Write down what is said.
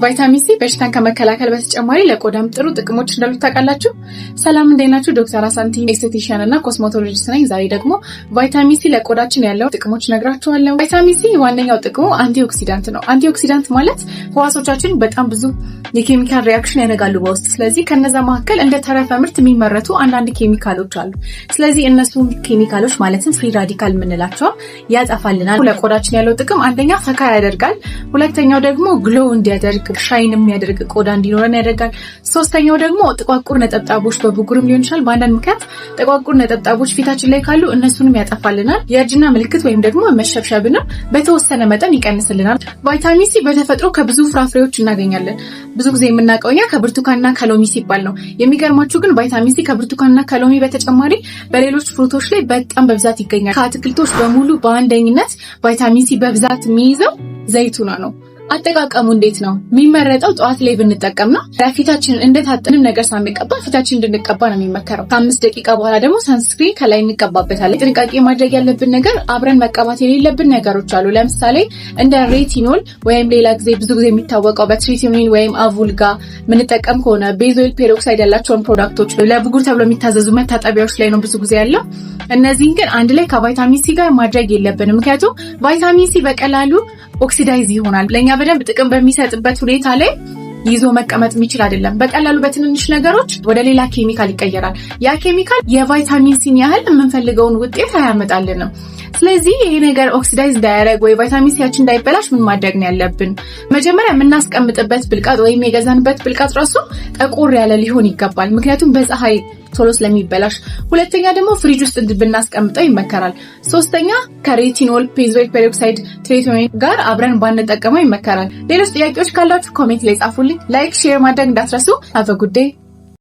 ቫይታሚን ሲ በሽታን ከመከላከል በተጨማሪ ለቆዳም ጥሩ ጥቅሞች እንዳሉት ታውቃላችሁ? ሰላም እንዴት ናችሁ? ዶክተር አሳንቲ ኤስቴቲሽያን እና ኮስሞቶሎጂስት ነኝ። ዛሬ ደግሞ ቫይታሚን ሲ ለቆዳችን ያለው ጥቅሞች ነግራችኋለሁ። ቫይታሚን ሲ ዋነኛው ጥቅሙ አንቲኦክሲዳንት ነው። አንቲኦክሲዳንት ማለት ህዋሶቻችን በጣም ብዙ የኬሚካል ሪአክሽን ያደርጋሉ በውስጥ። ስለዚህ ከነዛ መካከል እንደ ተረፈ ምርት የሚመረቱ አንዳንድ ኬሚካሎች አሉ። ስለዚህ እነሱ ኬሚካሎች ማለትም ፍሪ ራዲካል የምንላቸው ያጠፋልናል። ለቆዳችን ያለው ጥቅም አንደኛ ፈካ ያደርጋል፣ ሁለተኛው ደግሞ ግሎ እንዲያደርግ ሻይን የሚያደርግ ቆዳ እንዲኖረን ያደርጋል። ሶስተኛው ደግሞ ጥቋቁር ነጠብጣቦች በብጉርም ሊሆን ይችላል በአንዳንድ ምክንያት ጥቋቁር ነጠብጣቦች ፊታችን ላይ ካሉ እነሱንም ያጠፋልናል። የእርጅና ምልክት ወይም ደግሞ መሸብሸብንም በተወሰነ መጠን ይቀንስልናል። ቫይታሚን ሲ በተፈጥሮ ከብዙ ፍራፍሬዎች እናገኛለን። ብዙ ጊዜ የምናውቀው እኛ ከብርቱካንና ከሎሚ ሲባል ነው። የሚገርማችሁ ግን ቫይታሚን ሲ ከብርቱካንና ከሎሚ በተጨማሪ በሌሎች ፍሩቶች ላይ በጣም በብዛት ይገኛል። ከአትክልቶች በሙሉ በአንደኝነት ቫይታሚን ሲ በብዛት የሚይዘው ዘይቱና ነው። አጠቃቀሙ እንዴት ነው? የሚመረጠው ጠዋት ላይ ብንጠቀም ነው። ፊታችን እንደታጠንም ነገር ሳንቀባ ፊታችን እንድንቀባ ነው የሚመከረው። ከ5 ደቂቃ በኋላ ደግሞ ሰንስክሪን ከላይ እንቀባበታለን። ጥንቃቄ ማድረግ ያለብን ነገር አብረን መቀባት የሌለብን ነገሮች አሉ። ለምሳሌ እንደ ሬቲኖል ወይም ሌላ ጊዜ ብዙ ጊዜ የሚታወቀው በትሪቲኖን ወይም አvulጋ ምንጠቀም ከሆነ ቤዞይል ፔሮክሳይድ ያላቸውን ፕሮዳክቶች ለብጉር ተብሎ የሚታዘዙ መታጠቢያዎች ላይ ነው ብዙ ጊዜ ያለው። እነዚህን ግን አንድ ላይ ከቫይታሚን ሲ ጋር ማድረግ የለብንም። ምክንያቱም ቫይታሚን ሲ በቀላሉ ኦክሲዳይዝ ይሆናል። ለኛ በደንብ ጥቅም በሚሰጥበት ሁኔታ ላይ ይዞ መቀመጥ የሚችል አይደለም። በቀላሉ በትንንሽ ነገሮች ወደ ሌላ ኬሚካል ይቀየራል። ያ ኬሚካል የቫይታሚን ሲን ያህል የምንፈልገውን ውጤት አያመጣልንም። ስለዚህ ይሄ ነገር ኦክሲዳይዝ እንዳያደርግ ወይ ቫይታሚን ሲያችን እንዳይበላሽ ምን ማድረግ ነው ያለብን? መጀመሪያ የምናስቀምጥበት ብልቃጥ ወይም የገዛንበት ብልቃጥ ራሱ ጠቆር ያለ ሊሆን ይገባል። ምክንያቱም በፀሐይ ቶሎ ስለሚበላሽ። ሁለተኛ ደግሞ ፍሪጅ ውስጥ ብናስቀምጠው ይመከራል። ሶስተኛ ከሬቲኖል፣ ቤዞይል ፔሮክሳይድ፣ ትሪቲኖን ጋር አብረን ባንጠቀመው ይመከራል። ሌሎች ጥያቄዎች ካላችሁ ኮሜንት ላይ ጻፉልኝ። ላይክ፣ ሼር ማድረግ እንዳትረሱ። ሃቭ አ ጉድ ዴይ።